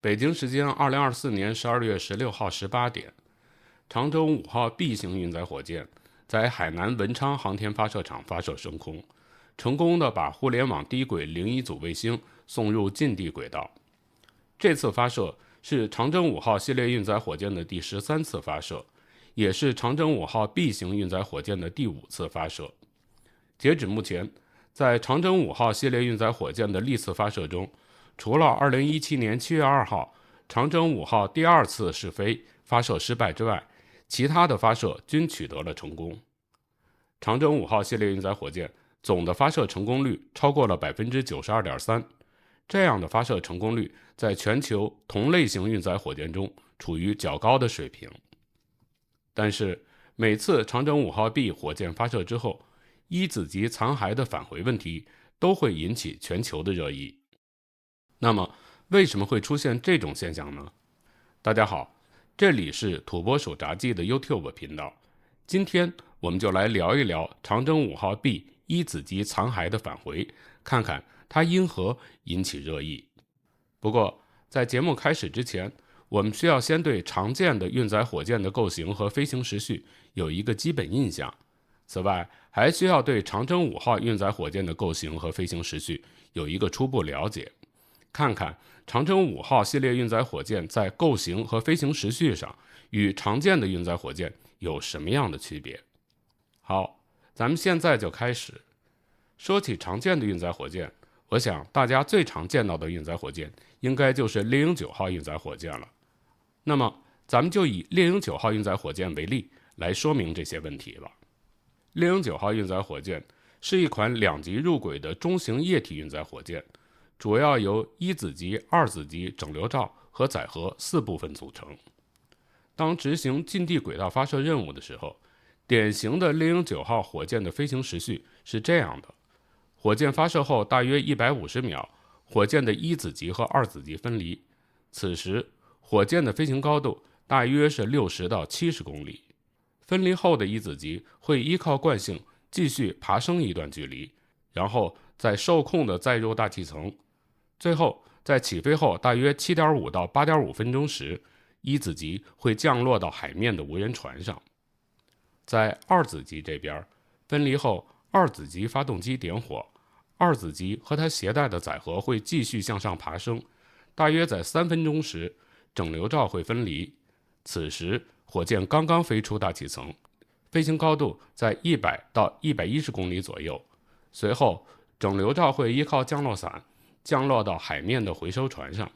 北京时间2024年12月16号18点，长征5号 B 型运载火箭在海南文昌航天发射场发射升空，成功的把互联网低轨01组卫星送入近地轨道。这次发射是长征5号系列运载火箭的第13次发射，也是长征5号 B 型运载火箭的第5次发射。截止目前，在长征5号系列运载火箭的历次发射中，除了2017年7月2号长征5号第2次试飞发射失败之外，其他的发射均取得了成功。长征5号系列运载火箭总的发射成功率超过了 92.3%， 这样的发射成功率在全球同类型运载火箭中处于较高的水平。但是每次长征5号 B 火箭发射之后，一子级残骸的返回问题都会引起全球的热议。那么为什么会出现这种现象呢？大家好，这里是土拨鼠杂技的 YouTube 频道，今天我们就来聊一聊长征5号 B 一子级残骸的返回，看看它因何引起热议。不过在节目开始之前，我们需要先对常见的运载火箭的构型和飞行时序有一个基本印象。此外，还需要对长征5号运载火箭的构型和飞行时序有一个初步了解，看看长征5号系列运载火箭在构型和飞行时序上与常见的运载火箭有什么样的区别。好，咱们现在就开始。说起常见的运载火箭，我想大家最常见到的运载火箭应该就是猎鹰9号运载火箭了。那么咱们就以猎鹰9号运载火箭为例来说明这些问题吧。猎鹰9号运载火箭是一款2级入轨的中型液体运载火箭，主要由一子级、二子级整流罩和载荷4部分组成。当执行近地轨道发射任务的时候，典型的猎鹰9号火箭的飞行时序是这样的：火箭发射后大约150秒，火箭的一子级和二子级分离，此时火箭的飞行高度大约是60到70公里。分离后的一子级会依靠惯性继续爬升一段距离，然后再受控的载入大气层，最后在起飞后大约 7.5 到 8.5 分钟时，一子级会降落到海面的无人船上。在二子级这边，分离后二子级发动机点火，二子级和它携带的载荷会继续向上爬升，大约在3分钟时，整流罩会分离，此时火箭刚刚飞出大气层，飞行高度在100到110公里左右，随后整流罩会依靠降落伞降落到海面的回收船上。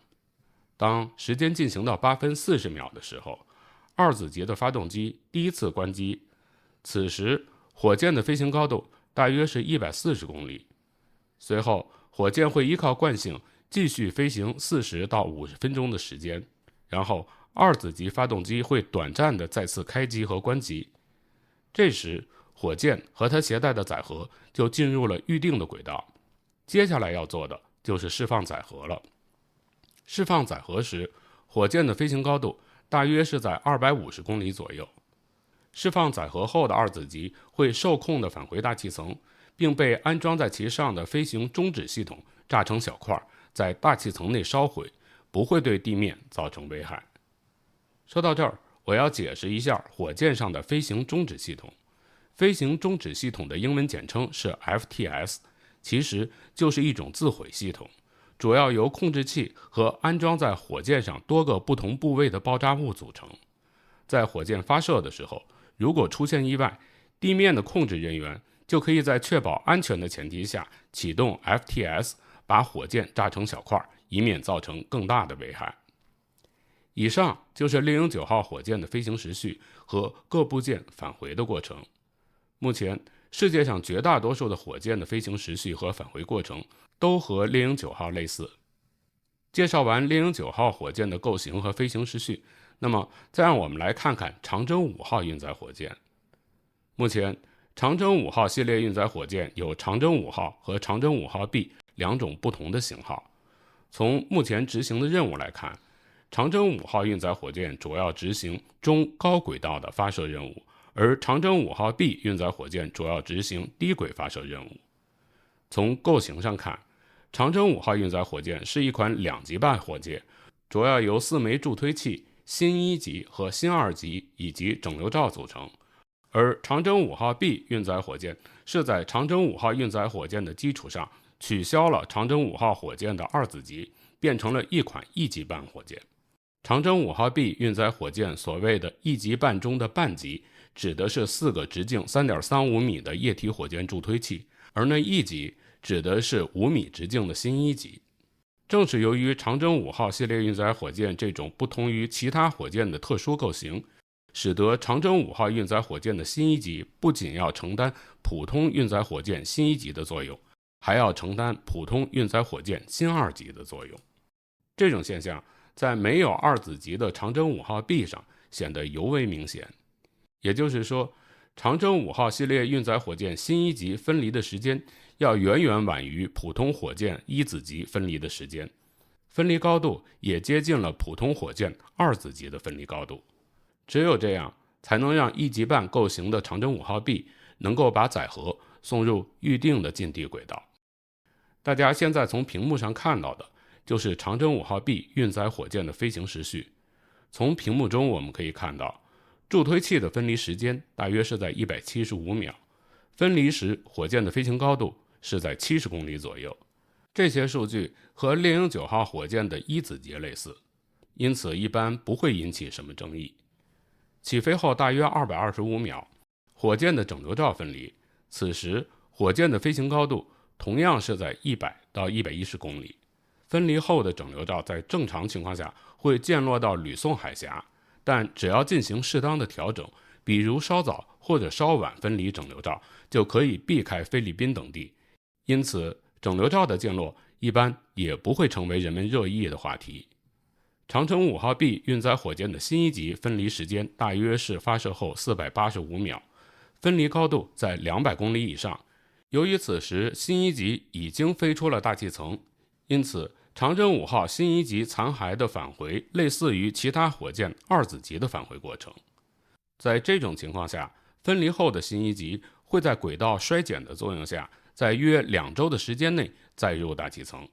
当时间进行到8分40秒的时候，二子级的发动机第一次关机，此时火箭的飞行高度大约是140公里，随后火箭会依靠惯性继续飞行40到50分钟的时间，然后二子级发动机会短暂的再次开机和关机，这时火箭和它携带的载荷就进入了预定的轨道。接下来要做的就是释放载荷了。释放载荷时，火箭的飞行高度大约是在250公里左右。释放载荷后的二子级会受控的返回大气层，并被安装在其上的飞行终止系统炸成小块，在大气层内烧毁，不会对地面造成危害。说到这儿，我要解释一下火箭上的飞行终止系统。飞行终止系统的英文简称是 FTS， 其实就是一种自毁系统，主要由控制器和安装在火箭上多个不同部位的爆炸物组成。在火箭发射的时候，如果出现意外，地面的控制人员就可以在确保安全的前提下启动 FTS， 把火箭炸成小块，以免造成更大的危害。以上就是猎鹰9号火箭的飞行时序和各部件返回的过程。目前世界上绝大多数的火箭的飞行时序和返回过程都和猎鹰9号类似。介绍完猎鹰9号火箭的构型和飞行时序，那么再让我们来看看长征5号运载火箭。目前长征5号系列运载火箭有长征5号和长征5号 B 两种不同的型号。从目前执行的任务来看，长征5号运载火箭主要执行中高轨道的发射任务，而长征5号 B 运载火箭主要执行低轨发射任务。从构型上看，长征5号运载火箭是一款2级半火箭，主要由4枚助推器、新1级和新2级以及整流罩组成。而长征5号 B 运载火箭是在长征5号运载火箭的基础上取消了长征5号火箭的2子级，变成了一款1级半火箭。长征5号 B 运载火箭所谓的1级半中的半级，指的是4个直径 3.35 米的液体火箭助推器，而那1级指的是5米直径的新1级。正是由于长征5号系列运载火箭这种不同于其他火箭的特殊构型，使得长征5号运载火箭的新1级不仅要承担普通运载火箭新1级的作用，还要承担普通运载火箭新2级的作用。这种现象在没有2子级的长征5号 B 上显得尤为明显。也就是说，长征5号系列运载火箭新1级分离的时间要远远晚于普通火箭1子级分离的时间，分离高度也接近了普通火箭2子级的分离高度。只有这样，才能让1级半构型的长征5号 B 能够把载荷送入预定的近地轨道。大家现在从屏幕上看到的就是长征5号 B 运载火箭的飞行时序。从屏幕中我们可以看到，助推器的分离时间大约是在175秒，分离时火箭的飞行高度是在70公里左右。这些数据和猎鹰9号火箭的1子级类似，因此一般不会引起什么争议。起飞后大约225秒，火箭的整流罩分离，此时火箭的飞行高度同样是在100到110公里。分离后的整流罩在正常情况下会降落到吕宋海峡，但只要进行适当的调整，比如稍早或者稍晚分离整流罩，就可以避开菲律宾等地。因此整流罩的降落一般也不会成为人们热议的话题。长征5号 B 运载火箭的新1级分离时间大约是发射后485秒，分离高度在200公里以上。由于此时新1级已经飞出了大气层，因此长征5号新1级残骸的返回类似于其他火箭2子级的返回过程。在这种情况下，分离后的新1级会在轨道衰减的作用下，在约2周的时间内再入大气层。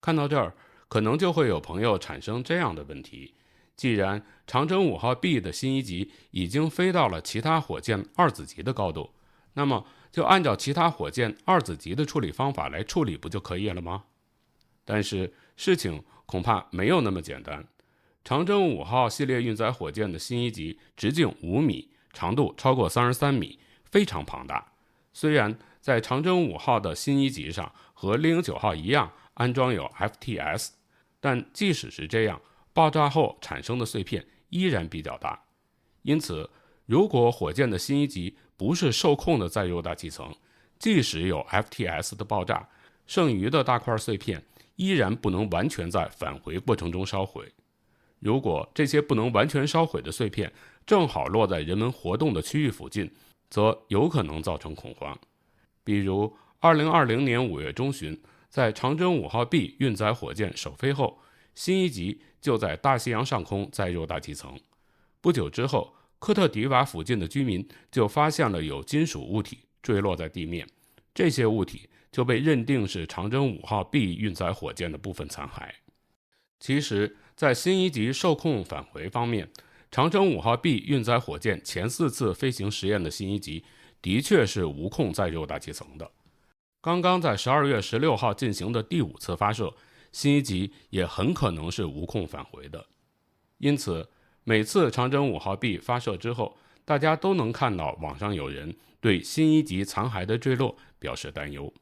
看到这儿，可能就会有朋友产生这样的问题：既然长征5号 B 的新1级已经飞到了其他火箭2子级的高度，那么就按照其他火箭2子级的处理方法来处理不就可以了吗？但是事情恐怕没有那么简单。长征5号系列运载火箭的新1级直径5米，长度超过33米，非常庞大。虽然在长征5号的新1级上和猎鹰9号一样安装有 FTS， 但即使是这样，爆炸后产生的碎片依然比较大。因此，如果火箭的新1级不是受控的载入大气层，即使有 FTS 的爆炸，剩余的大块碎片依然不能完全在返回过程中烧毁。如果这些不能完全烧毁的碎片正好落在人们活动的区域附近，则有可能造成恐慌。比如2020年5月中旬，在长征5号 B 运载火箭首飞后，新1级就在大西洋上空载入大气层。不久之后，科特迪瓦附近的居民就发现了有金属物体坠落在地面，这些物体就被认定是长征5号 B 运载火箭的部分残骸。其实，在新1级受控返回方面，长征5号 B 运载火箭前4次飞行实验的新1级的确是无控载入大气层的。刚刚在12月16号进行的第5次发射，新1级也很可能是无控返回的。因此，每次长征5号 B 发射之后，大家都能看到网上有人对新1级残骸的坠落表示担忧。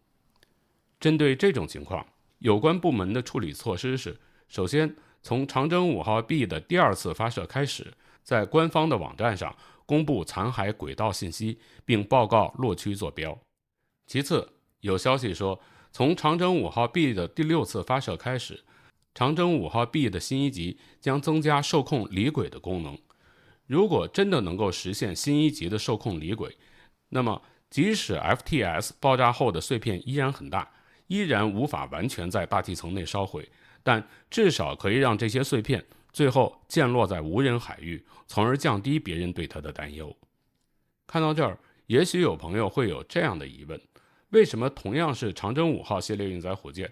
针对这种情况，有关部门的处理措施是：首先，从长征5号 B 的第2次发射开始，在官方的网站上公布残骸轨道信息，并报告落区坐标。其次，有消息说，从长征5号 B 的第6次发射开始，长征5号 B 的新1级将增加受控离轨的功能。如果真的能够实现新1级的受控离轨，那么即使 FTS 爆炸后的碎片依然很大，依然无法完全在大气层内烧毁，但至少可以让这些碎片最后降落在无人海域，从而降低别人对它的担忧。看到这儿，也许有朋友会有这样的疑问：为什么同样是长征5号系列运载火箭，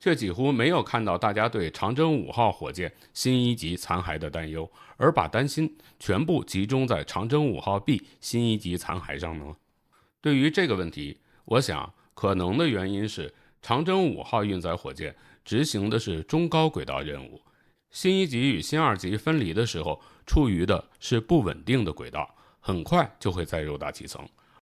却几乎没有看到大家对长征5号火箭新一级残骸的担忧，而把担心全部集中在长征5号 B 新一级残骸上呢？对于这个问题，我想可能的原因是长征5号运载火箭执行的是中高轨道任务，新一级与新2级分离的时候处于的是不稳定的轨道，很快就会载入大气层，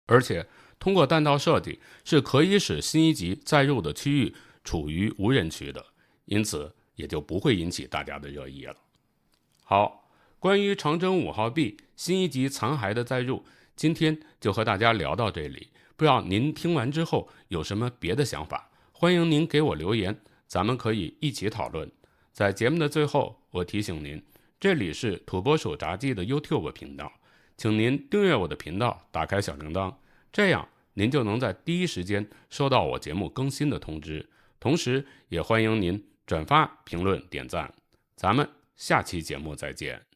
而且通过弹道设计是可以使新一级载入的区域处于无人区的，因此也就不会引起大家的热议了。好，关于长征5号 B 新一级残骸的载入，今天就和大家聊到这里，不知道您听完之后有什么别的想法，欢迎您给我留言，咱们可以一起讨论。在节目的最后，我提醒您，这里是土拨鼠杂技的 YouTube 频道，请您订阅我的频道，打开小铃铛，这样您就能在第一时间收到我节目更新的通知。同时也欢迎您转发、评论、点赞。咱们下期节目再见。